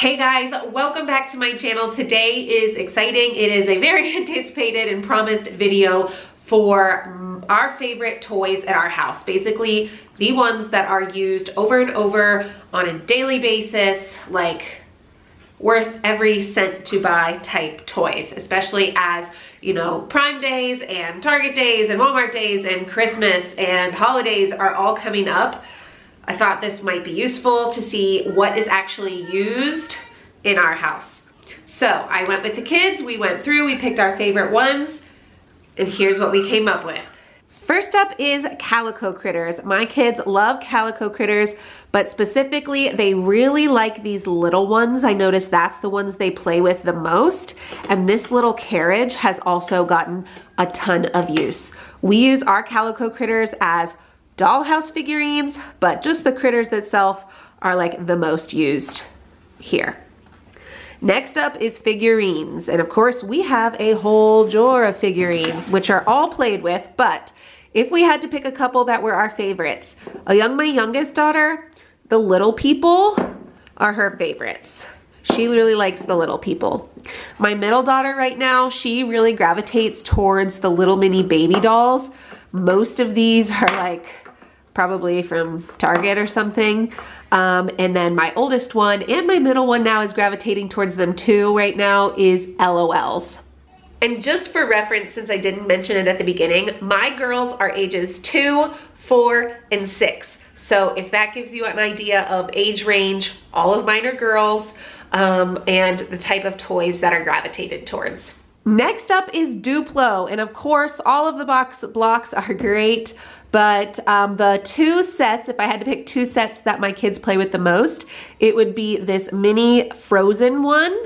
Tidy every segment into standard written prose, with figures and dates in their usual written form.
Hey guys, welcome back to my channel. Today is exciting. It is a very anticipated and promised video for our favorite toys at our house. Basically, the ones that are used over and over on a daily basis, like worth every cent to buy type toys, especially as, you know, Prime days and Target days and Walmart days and Christmas and holidays are all coming up. I thought this might be useful to see what is actually used in our house. So I went with the kids, we went through, we picked our favorite ones, and here's what we came up with. First up is calico critters. My kids love calico critters, but specifically they really like these little ones. I noticed that's the ones they play with the most. And this little carriage has also gotten a ton of use. We use our calico critters as dollhouse figurines, but just the critters itself are like the most used here. Next up is figurines. And of course we have a whole drawer of figurines, which are all played with, but if we had to pick a couple that were our favorites, my youngest daughter, the little people are her favorites. She really likes the little people. My middle daughter right now, she really gravitates towards the little mini baby dolls. Most of these are like probably from Target or something. And then my oldest one and my middle one now is gravitating towards them too right now is LOLs. And just for reference, since I didn't mention it at the beginning, my girls are ages 2, 4, and 6. So if that gives you an idea of age range, all of mine are girls, and the type of toys that are gravitated towards. Next up is Duplo, and of course all of the blocks are great, but the two sets, if I had to pick two sets that my kids play with the most, it would be this mini Frozen one.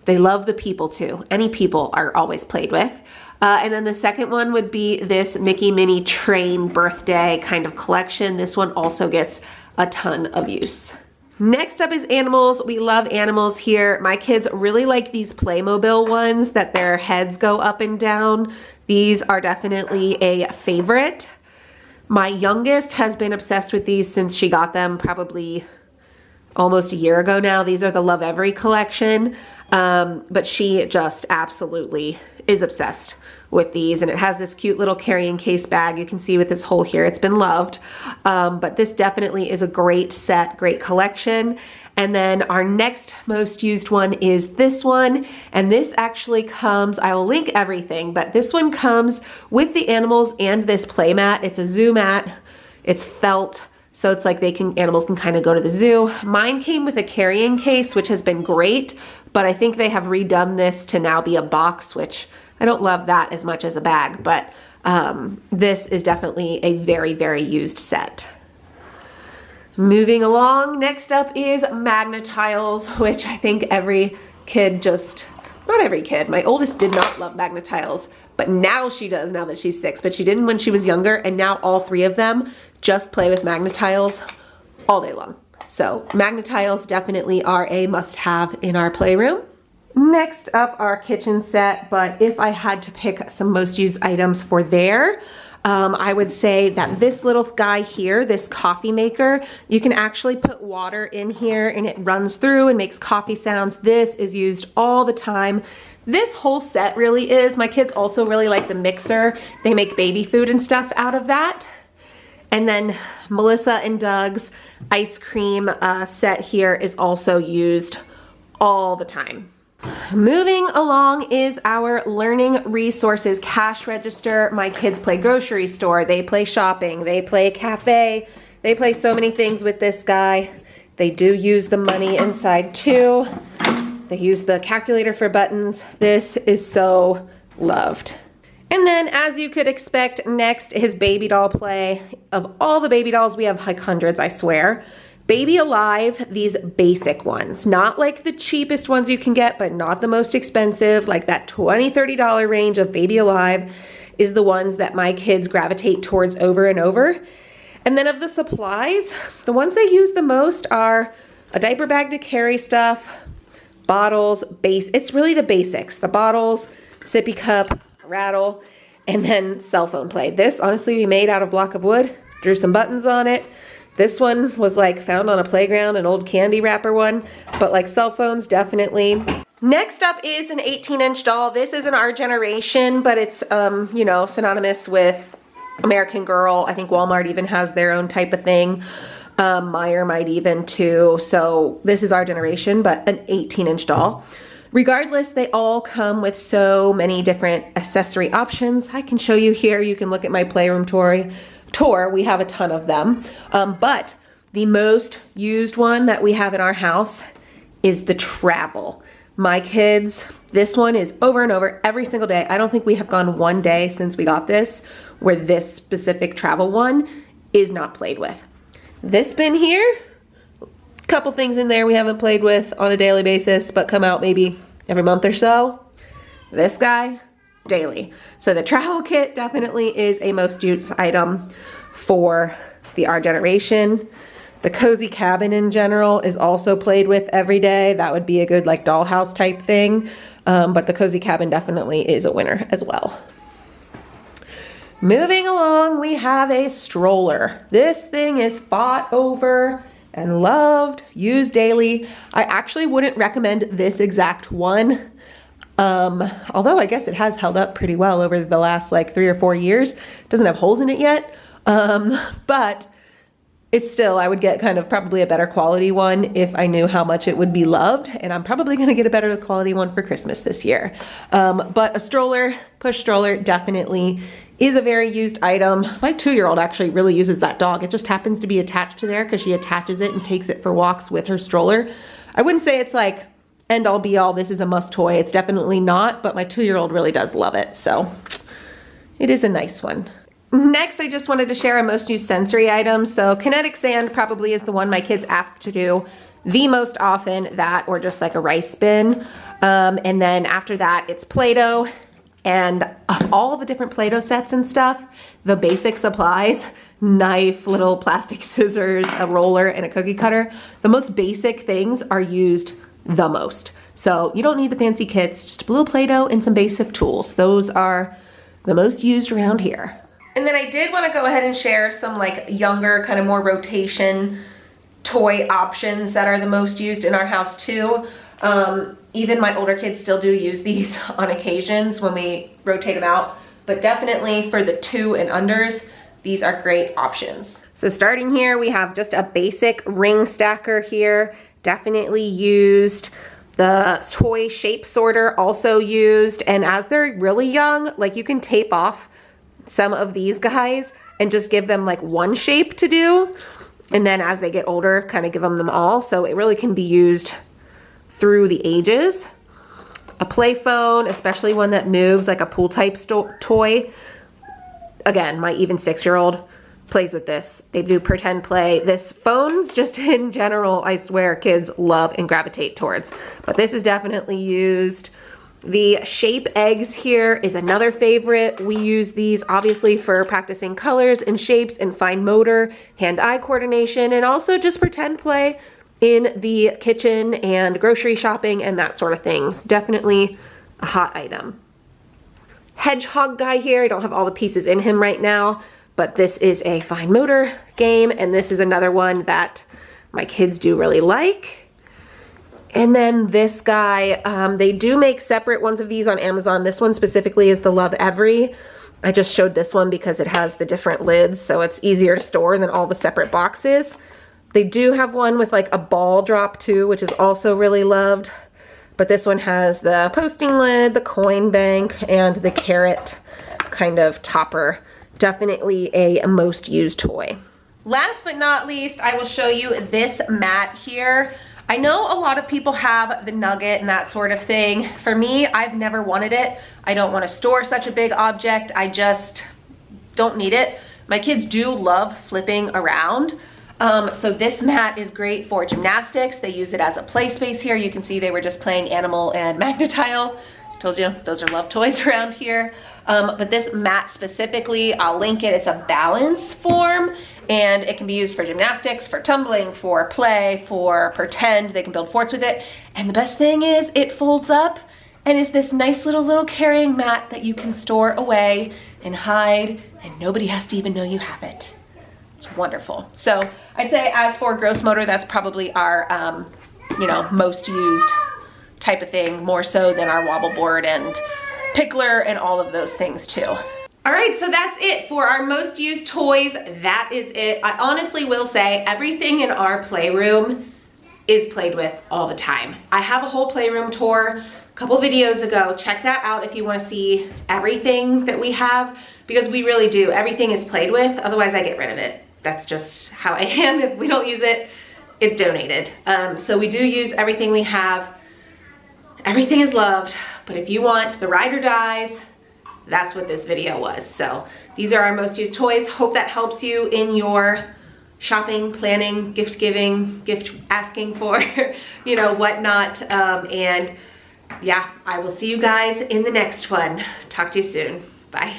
They love the people too. Any people are always played with. And then the second one would be this Mickey Minnie Train birthday kind of collection. This one also gets a ton of use. Next up is animals. We love animals here. My kids really like these Playmobil ones that their heads go up and down. These are definitely a favorite. My youngest has been obsessed with these since she got them probably almost a year ago now. These are the Love Every collection, but she just absolutely is obsessed with these, and it has this cute little carrying case bag. You can see with this hole here, it's been loved. But this definitely is a great set, great collection. And then our next most used one is this one. And this actually comes, I will link everything, but this one comes with the animals and this play mat. It's a zoo mat, it's felt. So it's like animals can kind of go to the zoo. Mine came with a carrying case, which has been great, but I think they have redone this to now be a box, which I don't love that as much as a bag, but this is definitely a very, very used set. Moving along, next up is Magnetiles, which I think every kid not every kid. My oldest did not love Magnetiles, but now she does now that she's 6, but she didn't when she was younger, and now all 3 of them just play with Magnetiles all day long. So Magnetiles definitely are a must-have in our playroom. Next up, our kitchen set, but if I had to pick some most used items for there, I would say that this little guy here, this coffee maker, you can actually put water in here and it runs through and makes coffee sounds. This is used all the time. This whole set really is. My kids also really like the mixer. They make baby food and stuff out of that. And then Melissa and Doug's ice cream set here is also used all the time. Moving along is our learning resources cash register. My kids play grocery store, they play shopping, they play cafe, they play so many things with this guy. They do use the money inside too. They use the calculator for buttons. This is so loved. And then, as you could expect, next is baby doll play. Of all the baby dolls, we have like hundreds, I swear. Baby Alive, these basic ones, not like the cheapest ones you can get, but not the most expensive, like that $20, $30 range of Baby Alive is the ones that my kids gravitate towards over and over. And then of the supplies, the ones they use the most are a diaper bag to carry stuff, bottles, it's really the basics, the bottles, sippy cup, rattle, and then cell phone play. This honestly we made out of block of wood, drew some buttons on it. This one was like found on a playground, an old candy wrapper one, but like cell phones, definitely. Next up is an 18-inch doll. This isn't our generation, but it's, you know, synonymous with American Girl. I think Walmart even has their own type of thing. Meyer might even too. So this is our generation, but an 18-inch doll. Regardless, they all come with so many different accessory options. I can show you here. You can look at my playroom tour. We have a ton of them. But the most used one that we have in our house is the travel. My kids, this one is over and over every single day. I don't think we have gone one day since we got this where this specific travel one is not played with. This bin here, a couple things in there we haven't played with on a daily basis, but come out maybe every month or so. This guy, daily. So the travel kit definitely is a most used item for our generation. The cozy cabin in general is also played with every day. That would be a good like dollhouse type thing. But the cozy cabin definitely is a winner as well. Moving along, we have a stroller. This thing is fought over and loved, used daily. I actually wouldn't recommend this exact one. Although I guess it has held up pretty well over the last like 3 or 4 years. It doesn't have holes in it yet. But it's still, I would get kind of probably a better quality one if I knew how much it would be loved, and I'm probably gonna get a better quality one for Christmas this year. But a stroller, push stroller, definitely is a very used item. My 2-year-old actually really uses that dog. It just happens to be attached to there because she attaches it and takes it for walks with her stroller. I wouldn't say it's like end all be all, this is a must toy. It's definitely not, but my 2-year-old really does love it. So it is a nice one. Next, I just wanted to share a most used sensory item. So kinetic sand probably is the one my kids ask to do the most often, that or just like a rice bin. And then after that, it's Play-Doh. And of all the different Play-Doh sets and stuff, the basic supplies, knife, little plastic scissors, a roller, and a cookie cutter, the most basic things are used the most. So you don't need the fancy kits, just a little Play-Doh and some basic tools. Those are the most used around here. And then I did want to go ahead and share some like younger, kind of more rotation toy options that are the most used in our house too. Even my older kids still do use these on occasions when we rotate them out, but definitely for the 2 and unders, these are great options. So starting here, we have just a basic ring stacker here, definitely used. The toy shape sorter also used, and as they're really young, like you can tape off some of these guys and just give them like one shape to do, and then as they get older, kind of give them all. So it really can be used through the ages. A play phone, especially one that moves, like a pool type toy. Again, my even 6-year-old plays with this. They do pretend play. This phones just in general, I swear kids love and gravitate towards, but this is definitely used. The shape eggs here is another favorite. We use these obviously for practicing colors and shapes and fine motor, hand-eye coordination, and also just pretend play in the kitchen and grocery shopping and that sort of things. Definitely a hot item. Hedgehog guy here, I don't have all the pieces in him right now, but this is a fine motor game, and this is another one that my kids do really like. And then this guy, they do make separate ones of these on Amazon. This one specifically is the Love Every. I just showed this one because it has the different lids, so it's easier to store than all the separate boxes. They do have one with like a ball drop too, which is also really loved. But this one has the posting lid, the coin bank, and the carrot kind of topper. Definitely a most used toy. Last but not least, I will show you this mat here. I know a lot of people have the nugget and that sort of thing. For me, I've never wanted it. I don't want to store such a big object. I just don't need it. My kids do love flipping around. So this mat is great for gymnastics. They use it as a play space here. You can see they were just playing animal and magnetile. Told you, those are love toys around here. But this mat specifically, I'll link it. It's a balance form, and it can be used for gymnastics, for tumbling, for play, for pretend. They can build forts with it. And the best thing is it folds up and is this nice little carrying mat that you can store away and hide, and nobody has to even know you have it. It's wonderful. So I'd say as for gross motor, that's probably our, you know, most used type of thing, more so than our wobble board and pickler and all of those things too. All right, so that's it for our most used toys. That is it. I honestly will say everything in our playroom is played with all the time. I have a whole playroom tour a couple videos ago. Check that out if you want to see everything that we have, because we really do. Everything is played with, otherwise I get rid of it. That's just how I am. If we don't use it, it's donated. So we do use everything we have. Everything is loved, but if you want the ride or dies, that's what this video was. So these are our most used toys. Hope that helps you in your shopping, planning, gift giving, gift asking for, you know, whatnot. And yeah, I will see you guys in the next one. Talk to you soon. Bye.